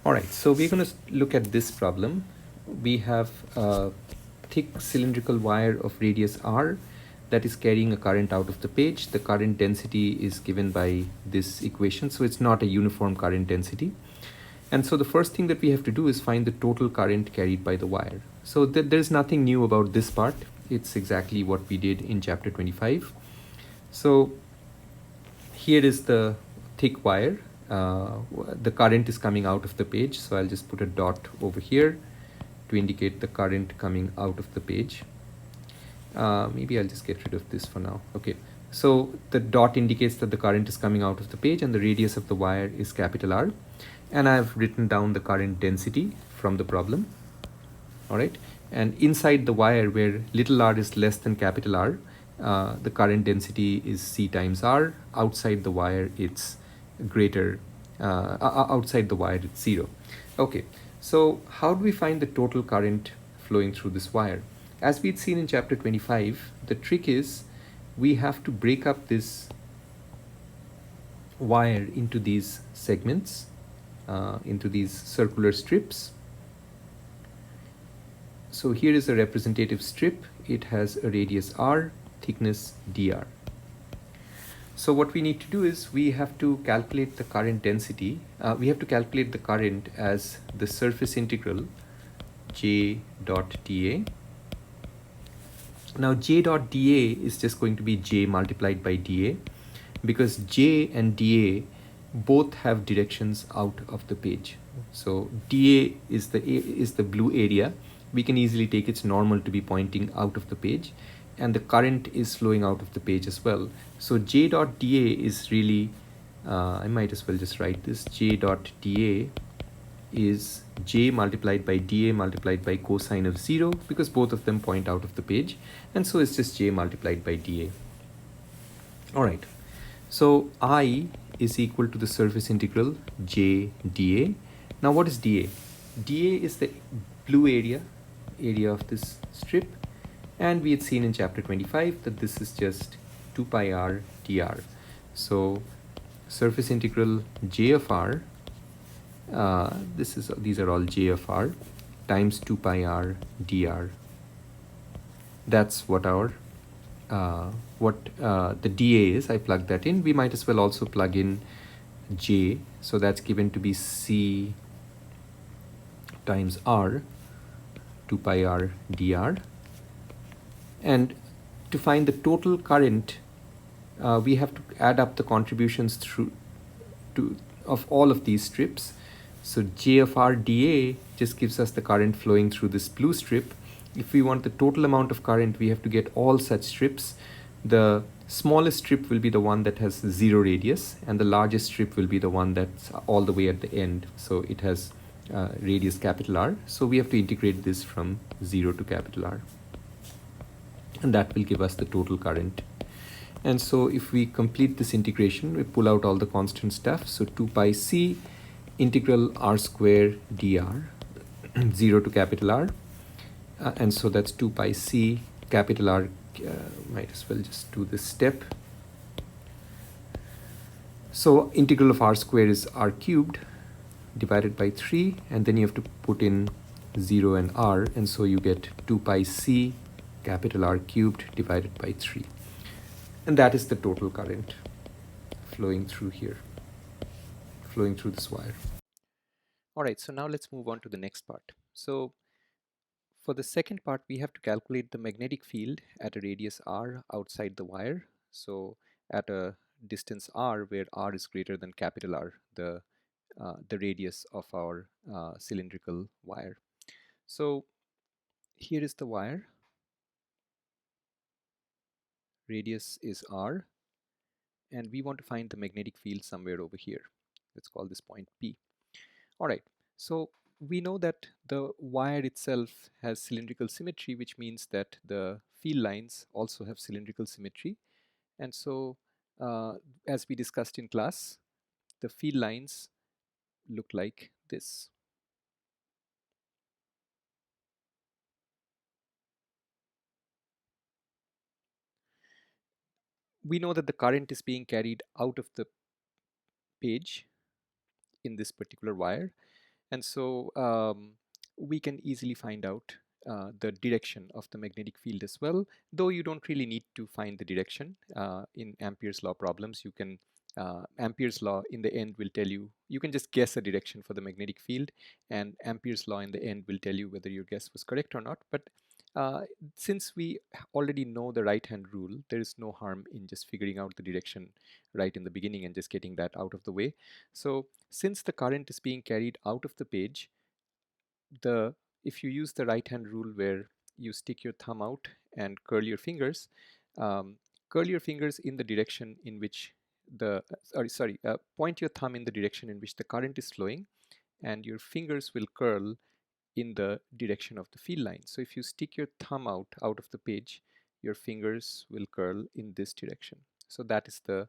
All right, so we're going to look at this problem. We have a thick cylindrical wire of radius r that is carrying a current out of the page. The current density is given by this equation, so it's not a uniform current density. And so the first thing that we have to do is find the total current carried by the wire. So there's nothing new about this part. It's exactly what we did in chapter 25. So here is the thick wire. The current is coming out of the page, so I'll just put a dot over here to indicate the current coming out of the page. Maybe I'll just get rid of this for now. Okay, so the dot indicates that the current is coming out of the page and the radius of the wire is capital R, and I've written down the current density from the problem. All right, and inside the wire where little r is less than capital R, the current density is C times R. Outside the wire it's greater, outside the wire it's 0. Okay, so how do we find the total current flowing through this wire? As we'd seen in chapter 25, the trick is we have to break up this wire into these segments, into these circular strips. So here is a representative strip. It has a radius r, thickness dr. So what we need to do is we have to calculate the current density. We have to calculate the current as the surface integral j dot dA. Now j dot dA is just going to be j multiplied by dA, because j and dA both have directions out of the page. So dA is the blue area. We can easily take its normal to be pointing out of the page, and the current is flowing out of the page as well. So j dot dA is really, I might as well just write this, j dot dA is j multiplied by dA multiplied by cosine of 0, because both of them point out of the page, and so it's just j multiplied by dA. All right, so I is equal to the surface integral j dA. Now what is dA? dA is the blue area of this strip, and we had seen in chapter 25 that this is just 2 pi r dr. So surface integral j of r, these are all j of r, times 2 pi r dr. That's what our the dA is. I plugged that in. We might as well also plug in j, so that's given to be c times r, 2 pi r dr. And to find the total current, we have to add up the contributions of all of these strips. So j of r dA just gives us the current flowing through this blue strip. If we want the total amount of current, we have to get all such strips. The smallest strip will be the one that has 0 radius, and the largest strip will be the one that's all the way at the end. So it has radius capital R. So we have to integrate this from 0 to capital R, and that will give us the total current. And so if we complete this integration, we pull out all the constant stuff. So 2 pi c integral r square dr, 0 to capital R. And so that's 2 pi c capital R. Might as well just do this step. So integral of r square is r cubed divided by 3, and then you have to put in 0 and r, and so you get 2 pi c capital R cubed divided by 3. And that is the total current flowing through here, flowing through this wire. All right, so now let's move on to the next part. So for the second part, we have to calculate the magnetic field at a radius r outside the wire. So at a distance r where r is greater than capital R, the radius of our cylindrical wire. So here is the wire. Radius is r, and we want to find the magnetic field somewhere over here. Let's call this point P. All right, so we know that the wire itself has cylindrical symmetry, which means that the field lines also have cylindrical symmetry. And so as we discussed in class, the field lines look like this. We know that the current is being carried out of the page in this particular wire, And so we can easily find out the direction of the magnetic field as well, though you don't really need to find the direction. In Ampere's law problems, you can Ampere's law in the end will tell you, you can just guess a direction for the magnetic field, and Ampere's law in the end will tell you whether your guess was correct or not. But since we already know the right hand rule, there is no harm in just figuring out the direction right in the beginning and just getting that out of the way. So since the current is being carried out of the page, the if you use the right hand rule where you stick your thumb out and um, curl your fingers in the direction in which the point your thumb in the direction in which the current is flowing, and your fingers will curl in the direction of the field line. So if you stick your thumb out of the page, your fingers will curl in this direction. So that is the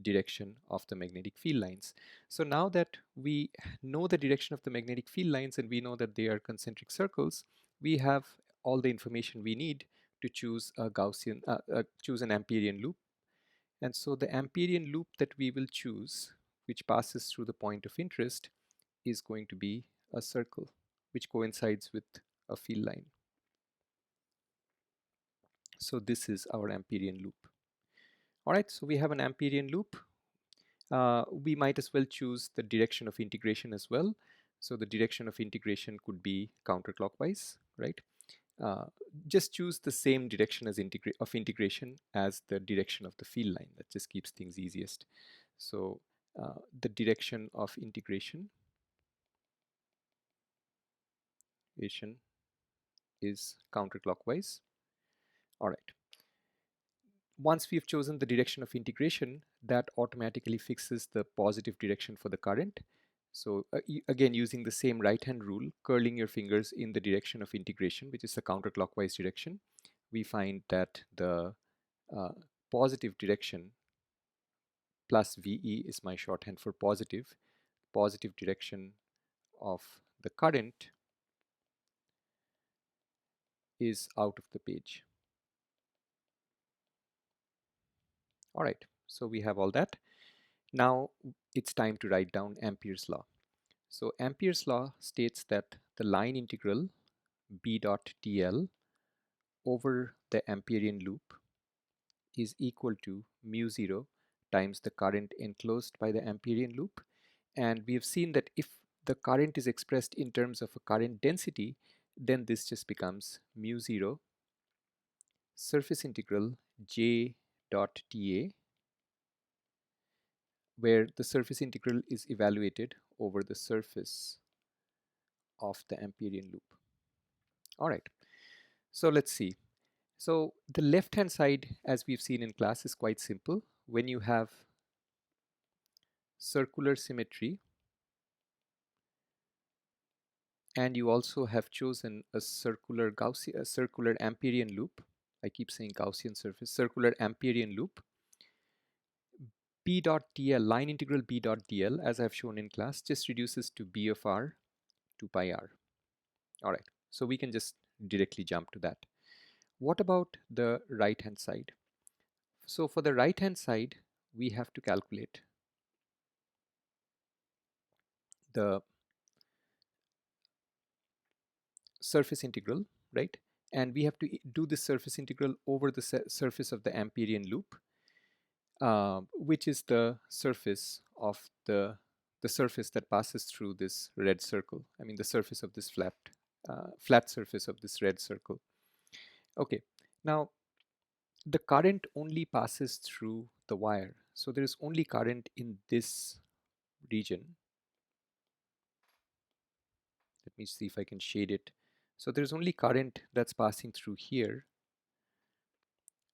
direction of the magnetic field lines. So now that we know the direction of the magnetic field lines and we know that they are concentric circles, we have all the information we need to choose a choose an Amperian loop. And so the Amperian loop that we will choose, which passes through the point of interest, is going to be a circle which coincides with a field line. So this is our Amperian loop. All right, so we have an Amperian loop. We might as well choose the direction of integration as well. So the direction of integration could be counterclockwise, right? Uh, just choose the same direction as integration as the direction of the field line. That just keeps things easiest. So the direction of integration is counterclockwise. All right. Once we've chosen the direction of integration, that automatically fixes the positive direction for the current. So again, using the same right hand rule, curling your fingers in the direction of integration, which is the counterclockwise direction, we find that the uh, positive direction plus VE is my shorthand for positive direction of the current is out of the page. All right, so we have all that. Now it's time to write down Ampere's law. So Ampere's law states that the line integral B dot dl over the Amperian loop is equal to mu 0 times the current enclosed by the Amperian loop. And we have seen that if the current is expressed in terms of a current density, then this just becomes mu 0 surface integral J dot dA, where the surface integral is evaluated over the surface of the Amperian loop. All right, so let's see. So the left hand side, as we've seen in class, is quite simple. When you have circular symmetry and you also have chosen a circular Amperian loop, I keep saying Gaussian surface, circular Amperian loop, B dot dl, line integral B dot dl, as I've shown in class, just reduces to B of r to pi r. All right, so we can just directly jump to that. What about the right hand side? So for the right hand side, we have to calculate the surface integral, right? And we have to do this surface integral over the surface of the Amperian loop, which is the surface of the surface that passes through this red circle. I mean the surface of this flat surface of this red circle. Okay, now the current only passes through the wire. So there is only current in this region. Let me see if I can shade it. So there's only current that's passing through here.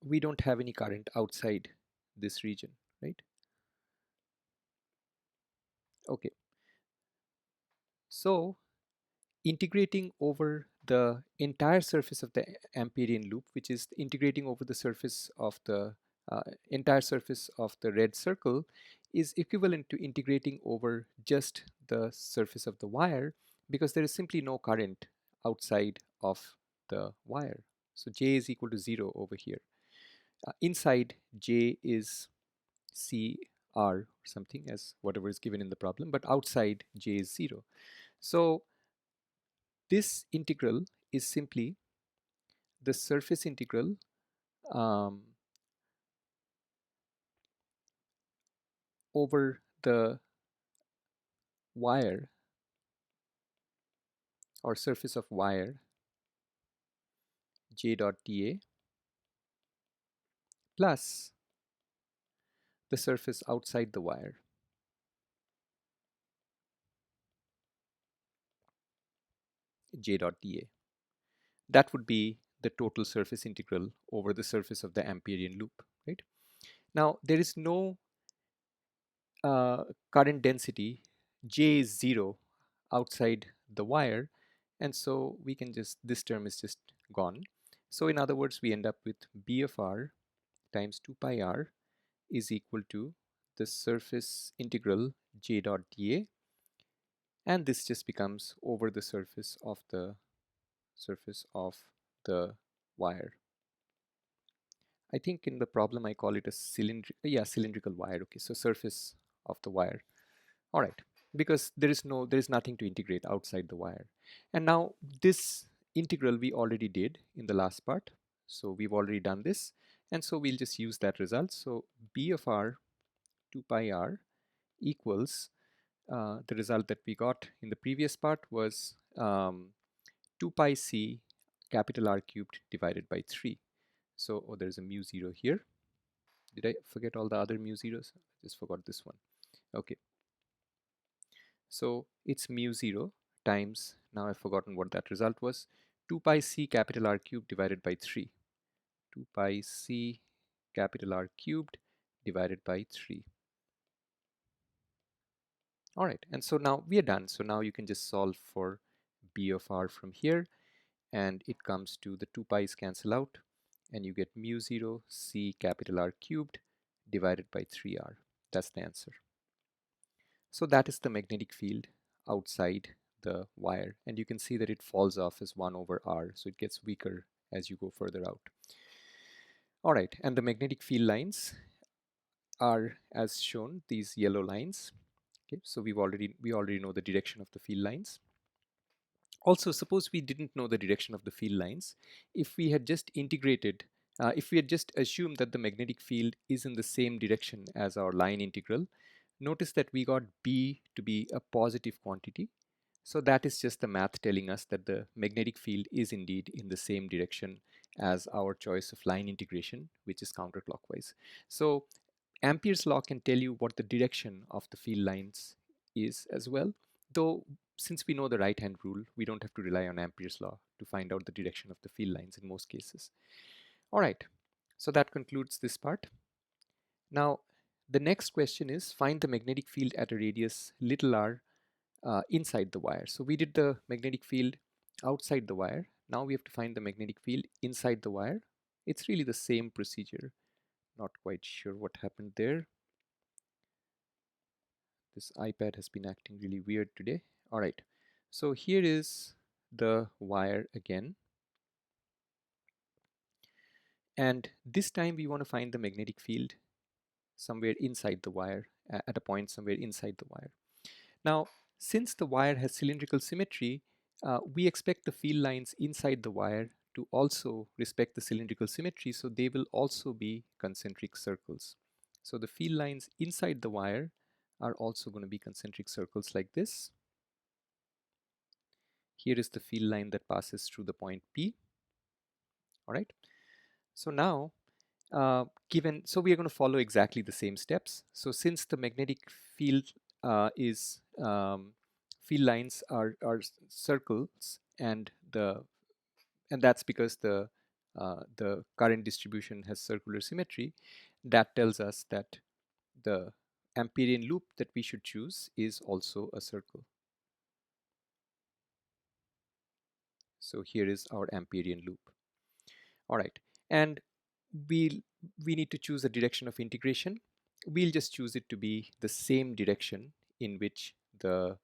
We don't have any current outside this region, right? Okay. So integrating over the entire surface of the Amperian loop, which is integrating over the surface of the entire surface of the red circle, is equivalent to integrating over just the surface of the wire, because there is simply no current outside of the wire. So J is equal to 0 over here. Inside, J is CR or something, as whatever is given in the problem, but outside J is 0. So this integral is simply the surface integral over the wire or surface of wire j dot dA plus the surface outside the wire j dot dA. That would be the total surface integral over the surface of the Amperian loop, right? Now there is no current density, J is 0 outside the wire, and so we can just, this term is just gone. So in other words, we end up with B of r times 2 pi r is equal to the surface integral J dot dA, and this just becomes over the surface of the wire. I think in the problem I call it a cylindrical wire. Okay, so surface of the wire. All right, because there is nothing to integrate outside the wire. And now this integral we already did in the last part. So we've already done this. And so we'll just use that result. So B of r 2 pi r equals the result that we got in the previous part was 2 pi c capital R cubed divided by 3. So there's a mu 0 here. Did I forget all the other mu zeros? I just forgot this one. Okay. So it's mu 0 times, now I've forgotten what that result was, 2 pi c capital R cubed divided by 3. 2 pi c capital R cubed divided by 3. All right, and so now we are done. So now you can just solve for B of r from here, and it comes to the 2 pi's cancel out, and you get mu 0 c capital R cubed divided by 3r. That's the answer. So that is the magnetic field outside the wire, and you can see that it falls off as 1 over r, so it gets weaker as you go further out. All right, and the magnetic field lines are as shown, these yellow lines. Okay, so we already know the direction of the field lines. Also, suppose we didn't know the direction of the field lines. If we had just integrated, if we had just assumed that the magnetic field is in the same direction as our line integral, notice that we got B to be a positive quantity. So that is just the math telling us that the magnetic field is indeed in the same direction as our choice of line integration, which is counterclockwise. So Ampere's law can tell you what the direction of the field lines is as well, though since we know the right hand rule, we don't have to rely on Ampere's law to find out the direction of the field lines in most cases. All right, so that concludes this part. Now, the next question is find the magnetic field at a radius little r inside the wire. So we did the magnetic field outside the wire. Now we have to find the magnetic field inside the wire. It's really the same procedure. Not quite sure what happened there. This iPad has been acting really weird today. All right, so here is the wire again. And this time we want to find the magnetic field somewhere inside the wire, at a point somewhere inside the wire. Now, since the wire has cylindrical symmetry, we expect the field lines inside the wire to also respect the cylindrical symmetry, so they will also be concentric circles. So the field lines inside the wire are also going to be concentric circles like this. Here is the field line that passes through the point P. All right. So now, so we are going to follow exactly the same steps. So since the magnetic field field lines are circles, and that's because the current distribution has circular symmetry, that tells us that the Amperian loop that we should choose is also a circle. So here is our Amperian loop. All right, and we need to choose a direction of integration. We'll just choose it to be the same direction in which the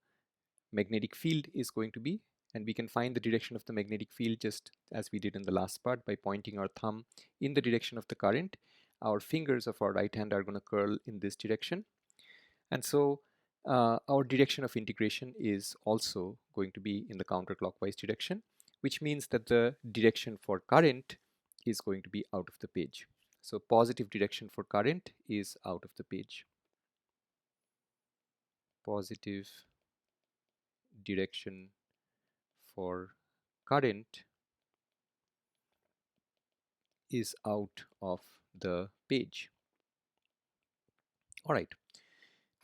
magnetic field is going to be, and we can find the direction of the magnetic field just as we did in the last part by pointing our thumb in the direction of the current. Our fingers of our right hand are going to curl in this direction, and so our direction of integration is also going to be in the counterclockwise direction, which means that the direction for current is going to be out of the page. So positive direction for current is out of the page. Positive direction for current is out of the page. All right.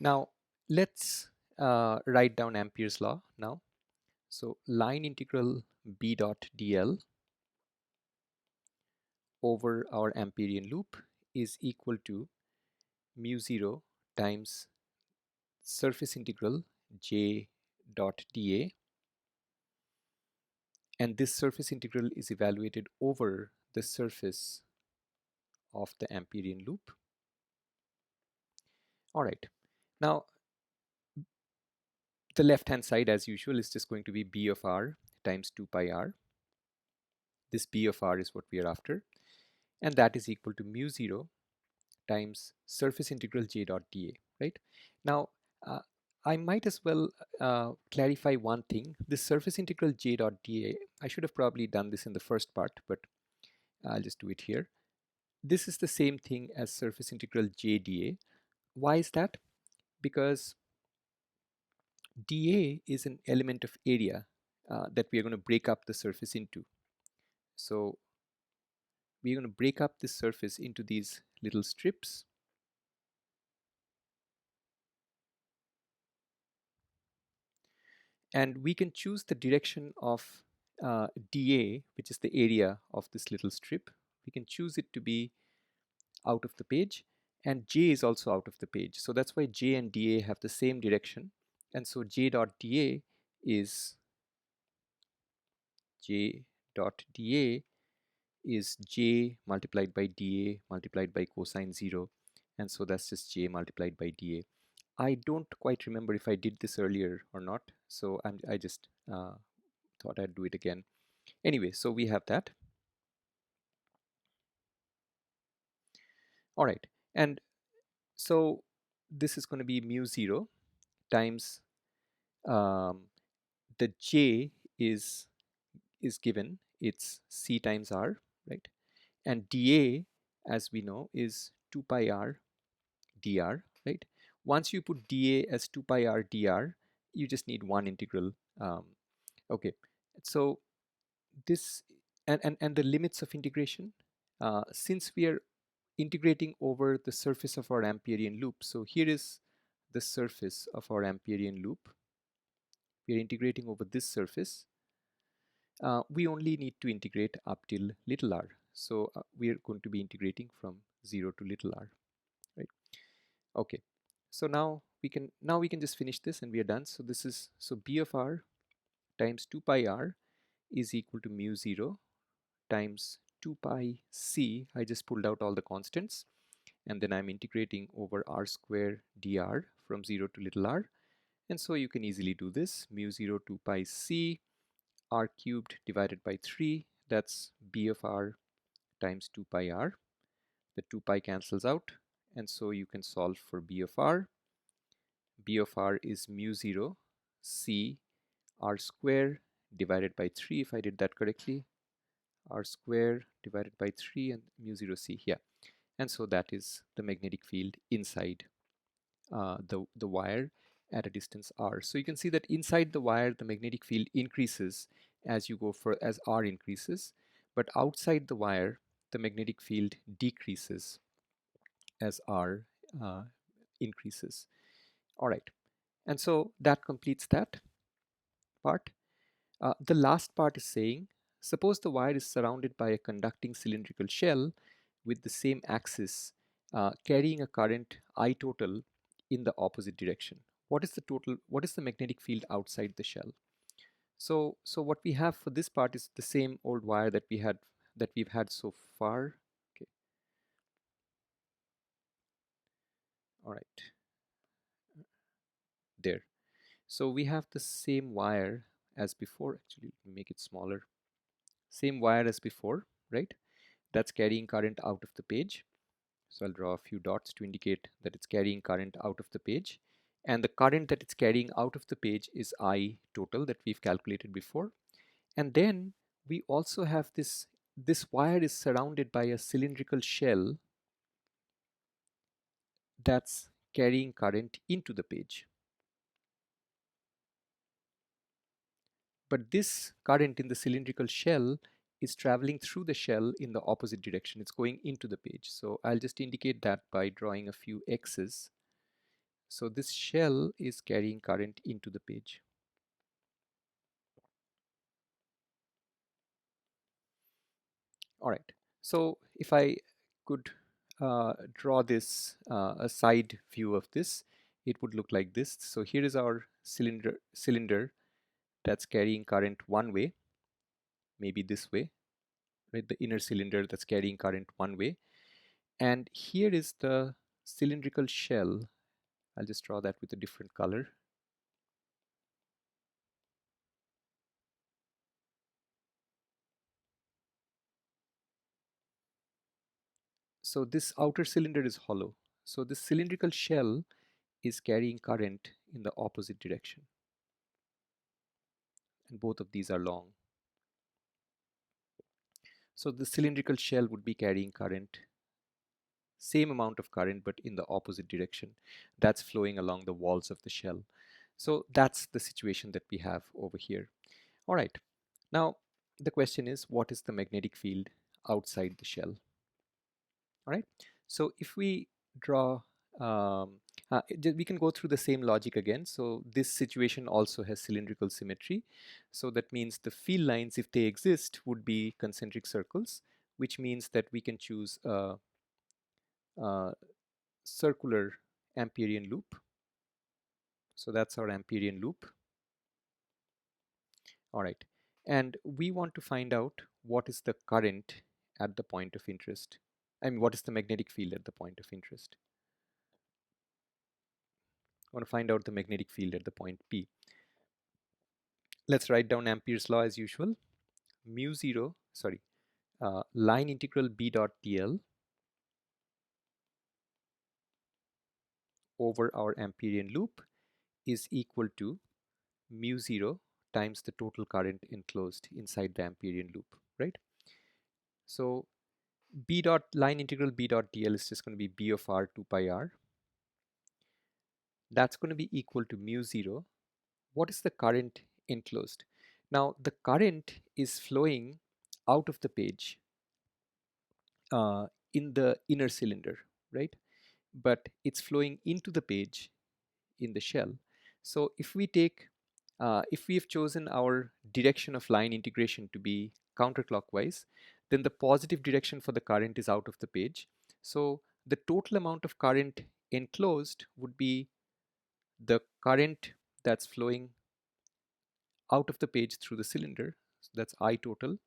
Now let's write down Ampere's law now. So line integral B dot dl over our Amperian loop is equal to mu 0 times surface integral J dot dA, and this surface integral is evaluated over the surface of the Amperian loop. All right. Now the left hand side, as usual, is just going to be B of r times 2 pi r. This B of r is what we are after, and that is equal to mu 0 times surface integral J dot dA, right? Now, uh, I might as well clarify one thing. This surface integral J dot dA, I should have probably done this in the first part, but I'll just do it here. This is the same thing as surface integral J dA. Why is that? Because dA is an element of area that we are going to break up the surface into. So we're going to break up this surface into these little strips. And we can choose the direction of dA, which is the area of this little strip. We can choose it to be out of the page, and J is also out of the page. So that's why J and dA have the same direction. And so J dot dA is J dot dA is J multiplied by dA multiplied by cosine 0. And so that's just J multiplied by dA. I don't quite remember if I did this earlier or not. So I just thought I'd do it again. Anyway, so we have that. All right. And so this is going to be mu 0 times the J is given. It's C times R, right? And dA, as we know, is 2 pi R dr, right? Once you put dA as 2 pi R dr, you just need one integral. Okay, so this and the limits of integration, since we are integrating over the surface of our Amperian loop, so here is the surface of our Amperian loop. We are integrating over this surface. We only need to integrate up till little r. So we are going to be integrating from 0 to little r, right? Okay, so now we can just finish this and we are done. So this is, so B of r times 2 pi r is equal to mu 0 times 2 pi c. I just pulled out all the constants, and then I'm integrating over r square dr from 0 to little r. And so you can easily do this. Mu 0 2 pi c r cubed divided by 3, that's B of r times 2 pi r. The 2 pi cancels out, and so you can solve for B of r. B of r is mu 0 c r square divided by 3, if I did that correctly, r square divided by 3 and mu 0 c, yeah. And so that is the magnetic field inside the wire at a distance r. So you can see that inside the wire the magnetic field increases as you go for as r increases, but outside the wire the magnetic field decreases as r increases. All right, and so that completes that part. The last part is saying, suppose the wire is surrounded by a conducting cylindrical shell with the same axis carrying a current I total in the opposite direction. What is the total? What is the magnetic field outside the shell? So what we have for this part is the same old wire that we've had so far. Okay. All right. There. So we have the same wire as before. Actually, let me make it smaller. Same wire as before, right? That's carrying current out of the page. So I'll draw a few dots to indicate that it's carrying current out of the page. and the current that it's carrying out of the page is I total that we've calculated before. And then we also have this wire is surrounded by a cylindrical shell that's carrying current into the page. But this current in the cylindrical shell is traveling through the shell in the opposite direction. It's going into the page. So I'll just indicate that by drawing a few X's. So this shell is carrying current into the page. All right. So if I could draw this a side view of this, it would look like this. So here is our cylinder that's carrying current one way, maybe this way, right? The inner cylinder that's carrying current one way. And here is the cylindrical shell. I'll just draw that with a different color. So this outer cylinder is hollow. So this cylindrical shell is carrying current in the opposite direction. And both of these are long. So the cylindrical shell would be carrying current, same amount of current, but in the opposite direction. That's flowing along the walls of the shell. So that's the situation that we have over here. All right. Now, the question is, what is the magnetic field outside the shell? All right. So if we draw, we can go through the same logic again. So this situation also has cylindrical symmetry. So that means the field lines, if they exist, would be concentric circles, which means that we can choose a circular Amperian loop. So that's our Amperian loop. All right. And we want to find out what is the current at the point of interest. I mean, what is the magnetic field at the point of interest? I want to find out the magnetic field at the point P. Let's write down Ampere's law as usual. Line integral B dot dl over our Amperian loop is equal to mu 0 times the total current enclosed inside the Amperian loop, right? So line integral B dot dl is just going to be B of r 2 pi r. That's going to be equal to mu 0. What is the current enclosed? Now the current is flowing out of the page in the inner cylinder, right? But it's flowing into the page in the shell. So if we take, if we have chosen our direction of line integration to be counterclockwise, then the positive direction for the current is out of the page. So the total amount of current enclosed would be the current that's flowing out of the page through the cylinder. So that's I total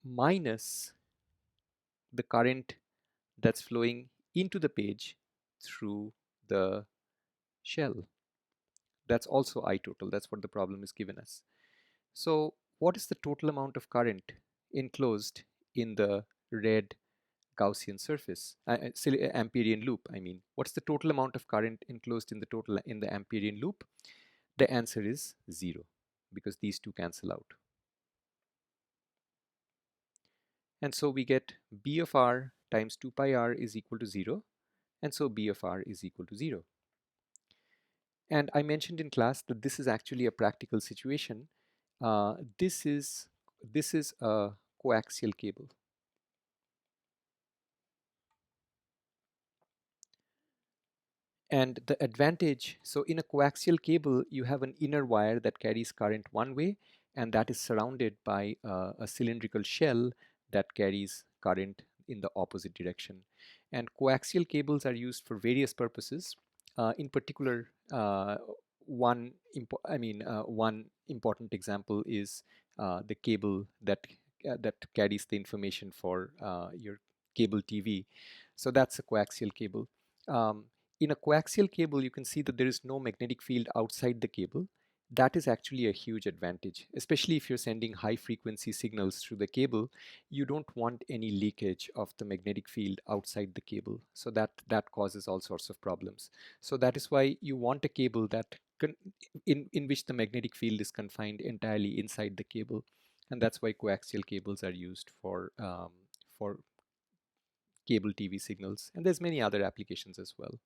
minus the current that's flowing into the page through the shell. That's also I total. That's what the problem is given us. So what is the total amount of current enclosed in the red Gaussian surface, Amperian loop, I mean. What's the total amount of current enclosed in the Amperian loop? The answer is 0 because these two cancel out. And so we get B of r times 2 pi r is equal to 0. And so B of r is equal to 0. And I mentioned in class that this is actually a practical situation. This is a coaxial cable. And the advantage, so in a coaxial cable, you have an inner wire that carries current one way, and that is surrounded by a cylindrical shell that carries current in the opposite direction. And coaxial cables are used for various purposes. In particular, one important example is the cable that carries the information for your cable TV. So that's a coaxial cable. In a coaxial cable, you can see that there is no magnetic field outside the cable. That is actually a huge advantage, especially if you're sending high frequency signals through the cable. You don't want any leakage of the magnetic field outside the cable. So that causes all sorts of problems. So that is why you want a cable in which the magnetic field is confined entirely inside the cable. And that's why coaxial cables are used for cable TV signals. And there's many other applications as well.